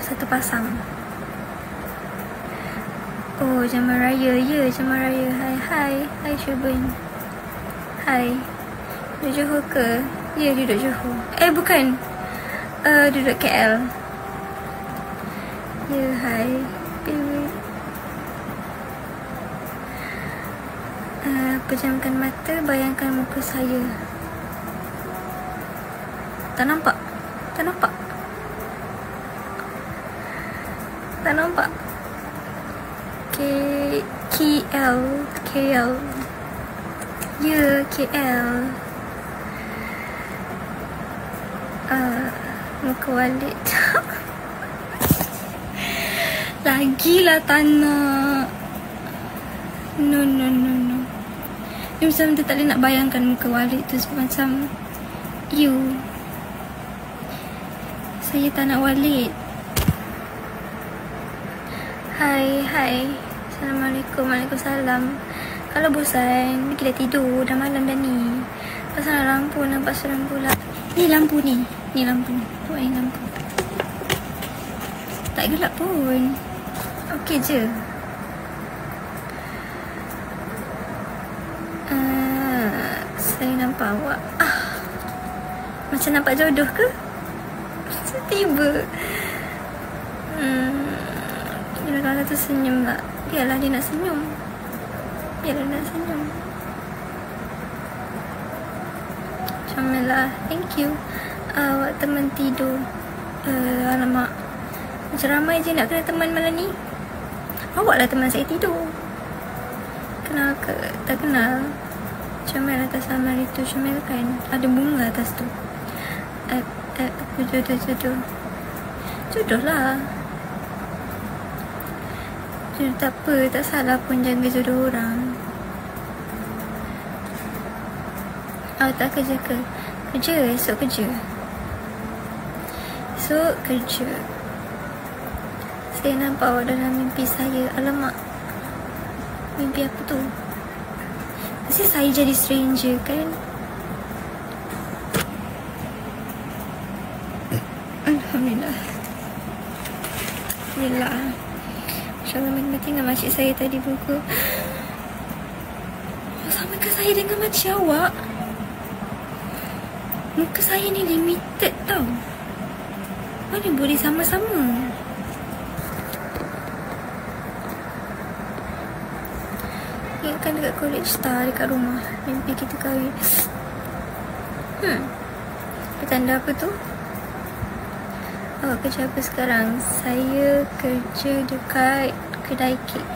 satu pasang. Oh, Jamal Raya. Ya, Jamal Raya. Hai Syuban. Hai. Duduk Johor ke? Ya, duduk Johor. Bukan. Duduk KL. Ya, hai. Pejamkan mata, bayangkan muka saya. Tak nampak? Tak nampak? Tak nampak? KL. Ya, KL. Muka Walid. Lagilah tak nak. No. Dia macam dia tak boleh nak bayangkan muka Walid tu macam you. Saya tak nak Walid. Hai. Assalamualaikum. Waalaikumsalam. Kalau bosan, kita tidur. Dah malam dah ni. Pasal lampu nampak seram pula. Ni lampu ni. Tuan ni lampu. Tak gelap pun. Okey je. Saya nampak awak. Macam nampak jodoh ke? Tiba. Kalau tu senyum tak? Biarlah dia nak senyum. Comelah. Thank you. Awak teman tidur. Alamak. Macam ramai je nak kena teman malam ni. Awaklah teman saya tidur. Kenal ke? Tak kenal. Comel atas lamar itu. Comel kan? Ada bunga atas tu. Aku jodoh. Jodoh lah. Jodoh tak apa. Tak salah pun jaga jodoh orang. Awak tak kerja ke? Kerja. Esok kerja. Saya nampak awak dalam mimpi saya. Alamak. Mimpi apa tu? Mesti saya jadi stranger kan? Alhamdulillah. InsyaAllah mati dengan makcik saya tadi buku. Sama ke saya dengan makcik awak? Muka saya ni limited tau. Mana boleh sama-sama? Ingatkan dekat College Star dekat rumah. Mimpi kita kahwin. Petanda apa tu? Awak kerja apa sekarang? Saya kerja dekat kedai kek.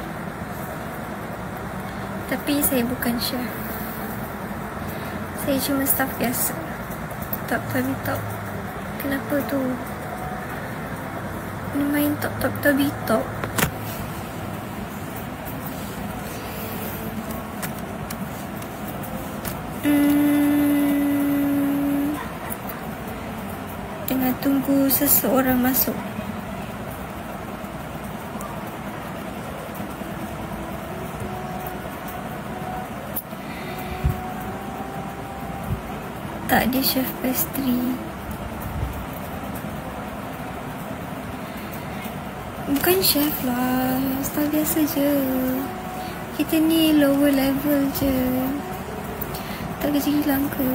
Tapi saya bukan chef. Saya cuma staff biasa. Tak. Kenapa tu? Ni main top. Tengah tunggu seseorang masuk. Tak, dia chef pastry. Bukan chef lah, staff biasa je. Kita ni lower level je. Tak kerja hilang ke?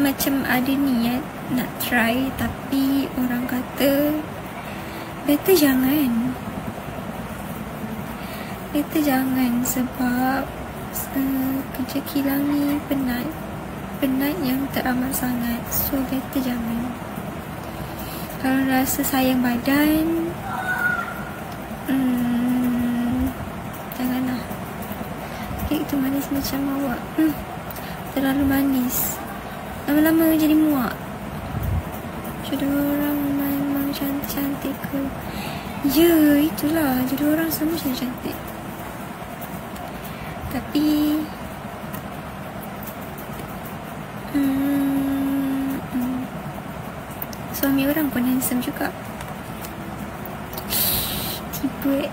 Macam ada niat nak try, tapi orang kata better jangan. Sebab kerja kilang ni penat yang teramat sangat. So better jangan. Kalau rasa sayang badan, janganlah. Kek tu manis macam awak. Terlalu manis. Lama-lama jadi muak. Jodoh orang memang cantik ke? Ya, itulah. Jodoh orang semua cantik. Tapi suami orang pun handsome juga. Tiba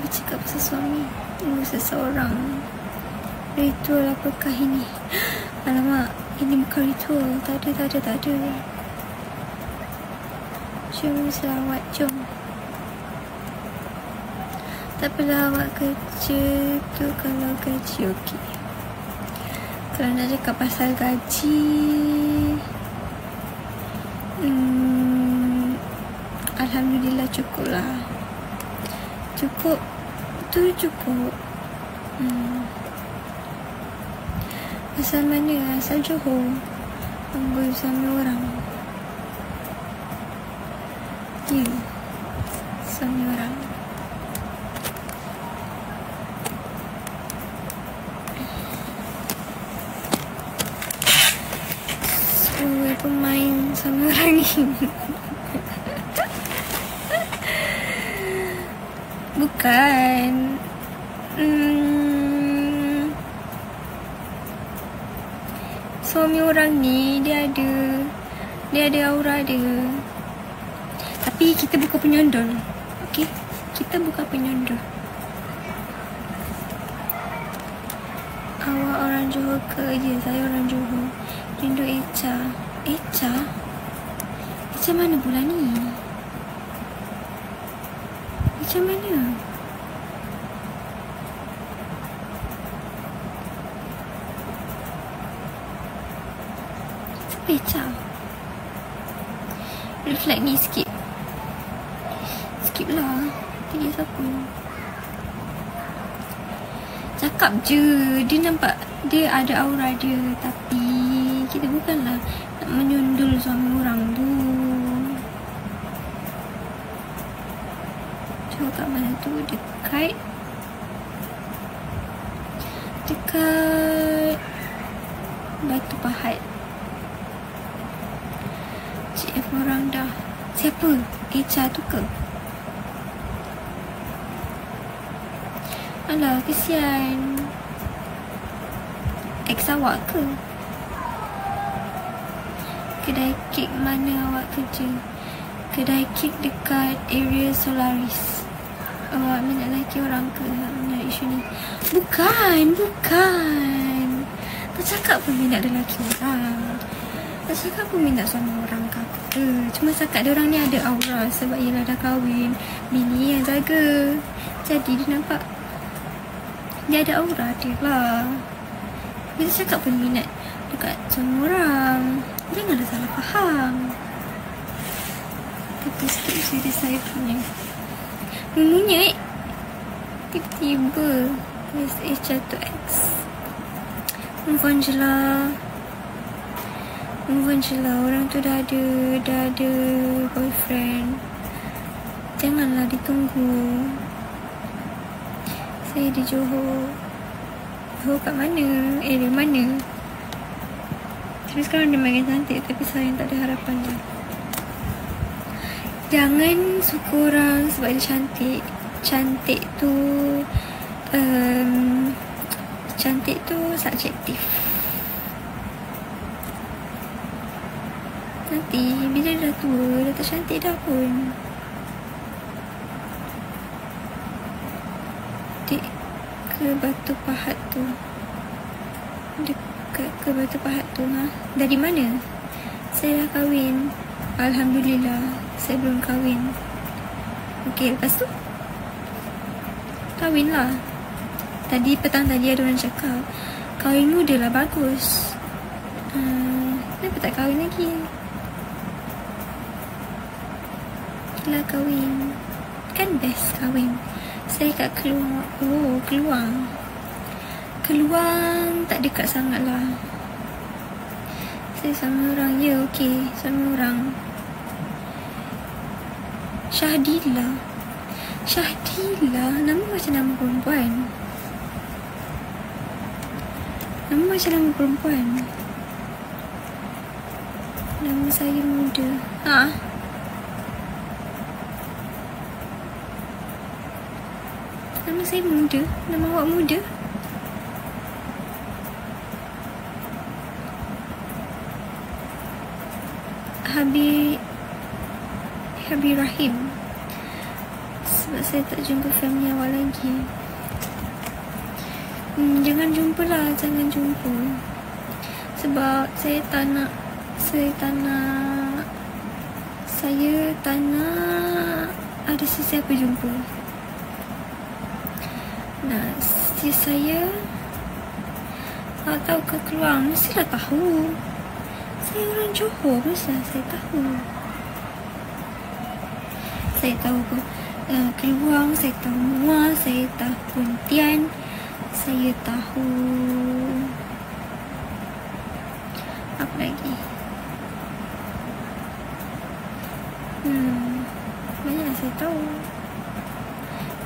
cakap pasal suami seseorang. Ritual apakah ini? Alamak, ini bukan ritual. Tak ada. Jom selawat, jom. Tak apalah awak kerja tu kalau gaji okey. Kalau nak cakap pasal gaji, Alhamdulillah cukup lah. Cukup tu cukup. Asal mana? Asal Johor. Ambil suami orang. Ya, suami orang. Suami pemain suami orang ni. Bukan. Suami orang ni dia ada aura dia. Tapi kita bukan penyondol. Okey? Kita bukan penyondol. Awak orang Johor ke? Ya, saya orang Johor. Rindu Echa. Echa? Echa mana pula ni? Echa mana? Siapa Echa? Reflect ni sikit. Skip lah. Tadi siapa? Cakap je. Dia nampak dia ada aura dia. Tapi kita bukanlah nak menyundul suami orang tu. Cuba kat mana tu? Dekat Batu Pahat. CF orang dah. Siapa? Echa tu ke? Alah, kesian. Ex awak ke? Kedai kek mana awak kerja? Kedai kek dekat area Solaris. Awak minat lelaki orang ke? Minat isu ni? Bukan. Tak cakap pun minat lelaki orang. Tak cakap pun minat suami orang ke apa ke. Cuma cakap dia orang ni ada aura. Sebab ialah dah kahwin, bini yang jaga. Jadi dia nampak dia ada aura dia lah. Kita cakap pun minat dekat suami orang. Janganlah salah faham. Tapi sikit diri saya punya memunyai. Tiba-tiba SH to X. Move on je lah. Orang tu dah ada boyfriend. Janganlah ditunggu. Saya di Johor. Johor kat mana? Area mana? Tapi sekarang dia makin cantik. Tapi saya tak ada harapan dah. Jangan suka orang sebab dia cantik. Cantik tu subjektif. Nanti bila dah tua, dah tak cantik dah pun. Ke Batu Pahat tu. Dekat ke Batu Pahat tu, ha? Dari mana? Saya dah kahwin. Alhamdulillah, saya belum kahwin. Okey, lepas tu kahwin lah. Petang tadi ada orang cakap kahwin muda lah bagus. Kenapa tak kahwin lagi? Lah kahwin. Kan best kahwin. Saya kat Keluang. Oh, Keluang. Keluang tak dekat sangat lah. Saya sama orang. Ya, okey. Sama orang. Syahdilah. Nama macam nama perempuan. Nama macam nama perempuan. Nama saya muda. Ha? Nama saya muda? Nama awak muda? Habib Rahim. Sebab saya tak jumpa family awak lagi. Jangan jumpa lah. Jangan jumpa. Sebab saya tak nak Saya tak nak ada sesiapa jumpa. Nah, saya tak tahu ke keluar, mestilah tahu. Saya orang Johor, mestilah saya tahu. Saya tahu Keluang, saya tahu Muar, saya tahu Pontian, saya tahu apa lagi? Banyaklah saya tahu.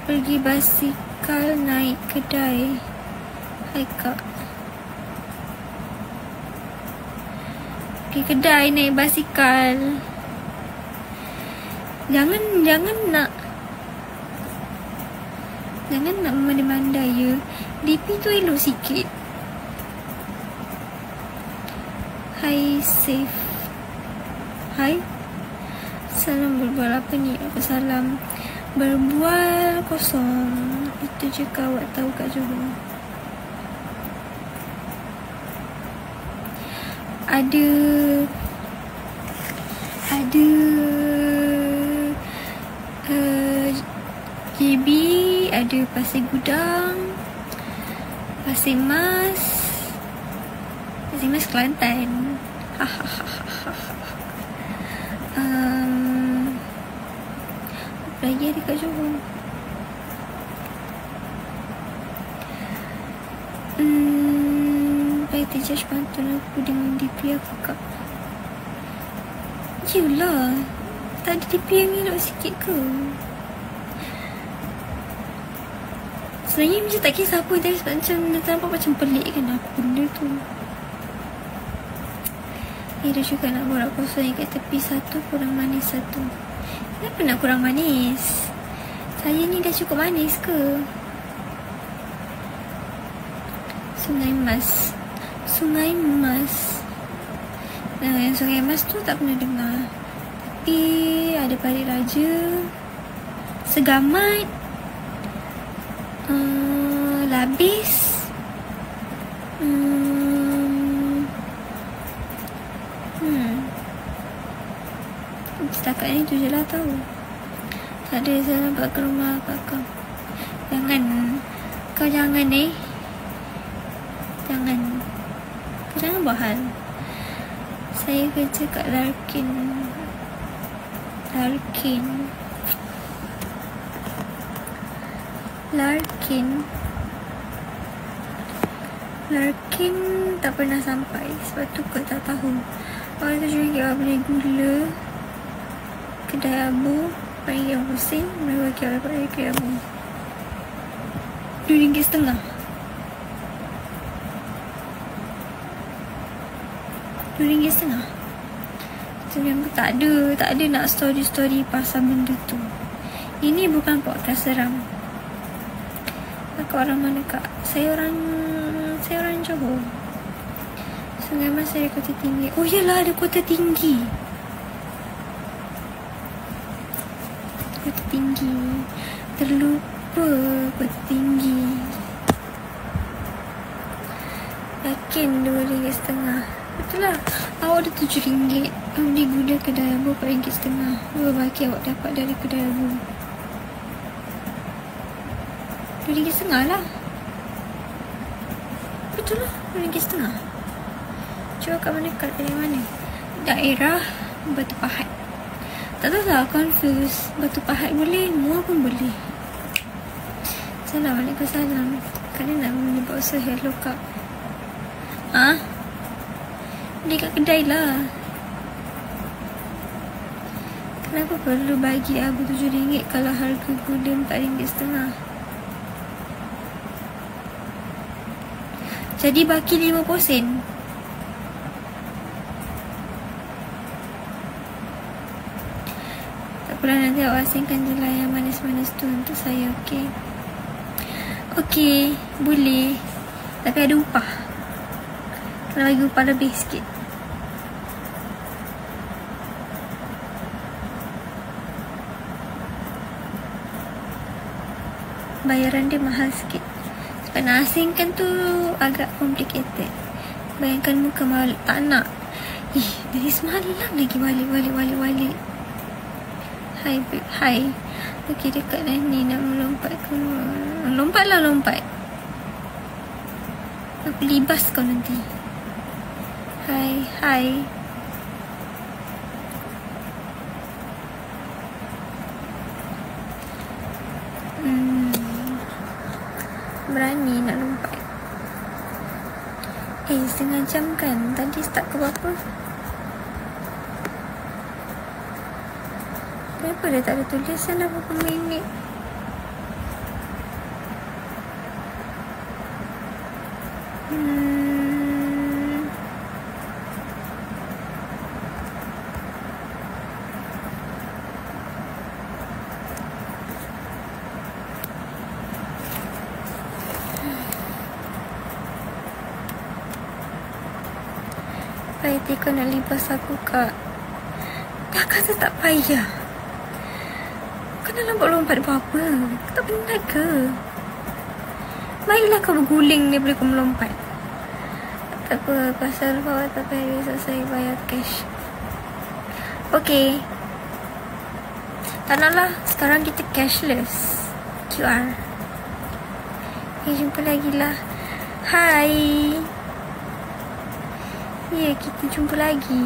Pergi basikal naik kedai. Hai kak. Pergi kedai naik basikal. Jangan nak memandai-mandai ya. DP tu elok sikit. Hai safe. Hai. Salam berbual apa ni? Salam berbual kosong. Itu je kau awak tahu kat Johor. Ada JB, ada Pasir Gudang, Pasir Mas Kelantan. Apa lagi ada kat Johor? Baik terjudge pantun aku dengan DP aku kak. Yelah, tak ada DP yang elok sikit ke? Sebenarnya macam tak kisah apa, tapi macam nampak macam pelik kan apa benda tu. Dia juga nak borak kosong yang kat tepi satu, kurang manis satu. Kenapa nak kurang manis? Saya ni dah cukup manis ke? Sungai Mas. Nah, yang Sungai Mas tu tak pernah dengar. Tapi ada Parit Raja, Segamat, Labis, setakat ni tu je lah tahu. Tak ada saya nampak ke rumah kakak. Kau jangan jangan buat hal. Saya kerja kat Larkin. Tak pernah sampai. Sebab tu kau tak tahu. Orang tu cuma kira beli gula, kedai abu, panggil yang pusing, mereka kira kedai abu RM2.50. RM2.50. Tu memang tak ada nak story pasal benda tu. Ini bukan podcast seram. Kau orang mana kak? Saya orang Johor. Sungai Mas ada Kota Tinggi. Oh yalah, ada Kota Tinggi. Terlupa Kota Tinggi. Yakin RM2.50. Betul lah. Awak ada RM7. Beli gula kedai abu RM4.50. Dua baki awak dapat dari kedai abu. RM2.50 lah. Betul lah, RM2.50. Cuba kat mana? Dari mana? Daerah Batu Pahat. Tak tahu lah, confuse. Batu Pahat boleh, Muar pun boleh. Assalamualaikum. Salam. Kalian nak menyebut usaha hello kak? Dia kat kedai lah. Kenapa perlu bagi abu RM7 kalau harga gula RM4.50? Jadi baki 50 sen. Tak apalah, nanti awak asingkan je lah yang manis-manis tu untuk saya, okey? Okey, boleh. Tapi ada upah. Kena bagi upah lebih sikit. Bayaran dia mahal sikit. Sebab nak asingkan tu agak complicated. Bayangkan muka malu. Tak nak. Dari semalam lagi balik. Hai babe, hai. Lagi dekat dah ni nak melompat keluar. Lompatlah, lompat. Aku libas kau nanti. Hai, hai. Berani nak lompat. Setengah jam kan? Tadi start ke berapa? Kenapa dia tak ada tulisan dah berapa minit? Payah kau nak libas aku, Kak. Dah kata tak payah. Kau nak lompat-lompat buat apa? Kau tak penat ke? Baiklah kau berguling daripada kau melompat. Tak apa, pasal bawah tak payah risau, saya bayar cash. Okay. Tak naklah, sekarang kita cashless. QR. Jumpa lagi lah. Hai. Ya, kita jumpa lagi.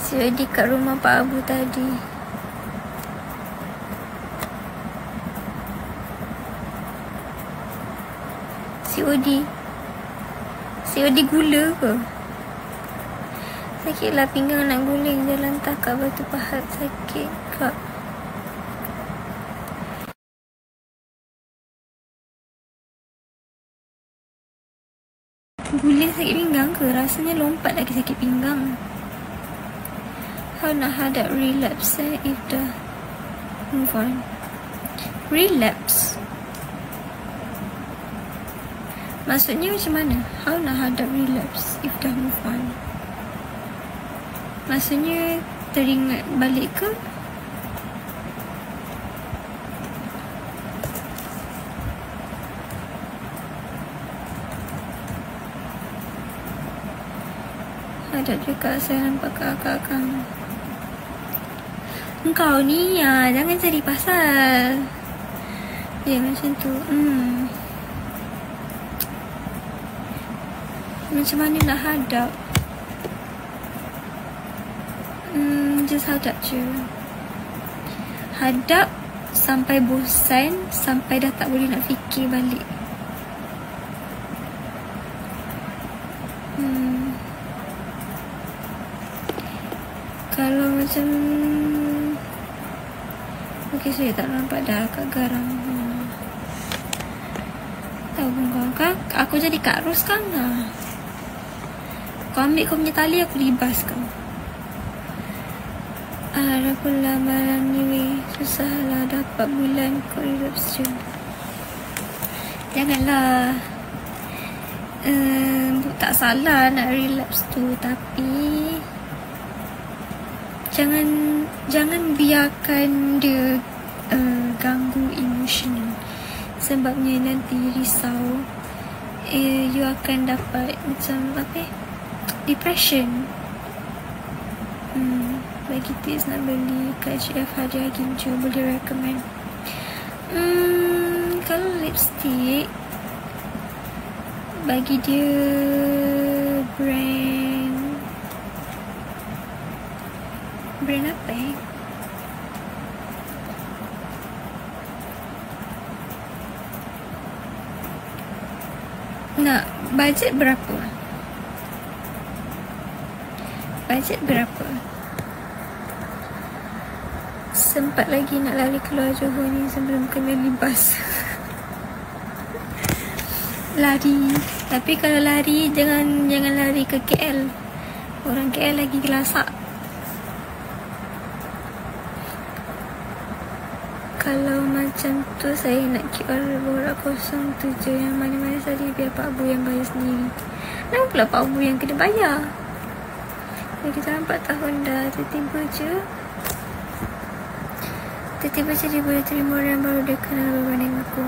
COD kat rumah Pak Abu tadi. COD gula ke? Sakitlah pinggang nak guling jalan takat batu pahat. Sakit, Kak. Guling sakit pinggang ke? Rasanya lompat lagi sakit pinggang. How nak hadap relapse if dah move on? Relapse? Maksudnya macam mana? How nak hadap relapse if dah move on? Maksudnya teringat balik ke? Hadap juga saya nampak kakak-kakak. Engkau ni ya, jangan cari pasal. Ya macam tu. Macam mana nak hadap? Just hadap je. Hadap sampai bosan, sampai dah tak boleh nak fikir balik. Kalau macam okey, saya tak nampak dah kat garang. Tahu pun kau kan? Aku jadi Kak Ros kan lah. Kau ambil kau punya tali, aku libas kau. Alhamdulillah malam ni weh. Susahlah dapat bulan kau relapse je. Janganlah. Tak salah nak relapse tu, tapi Jangan biarkan dia ganggu emosional. Sebabnya nanti risau, you akan dapat macam apa, depression. Bagi tips nak beli kat HF Hadiah Ginjo, boleh recommend. Kalau lipstick, bagi dia brand apa Nak budget berapa? Sempat lagi nak lari keluar Johor ni sebelum kena libas. Lari. Tapi kalau lari jangan lari ke KL. Orang KL lagi gelasak. Kalau macam tu saya nak QR borak 07 yang mana-mana saja, biar Pak Bu yang bayar sendiri. Kenapa pula Pak Bu yang kena bayar? Kita 4 tahun dah, tiba-tiba je dia boleh terima orang baru dia kenal berbanding aku.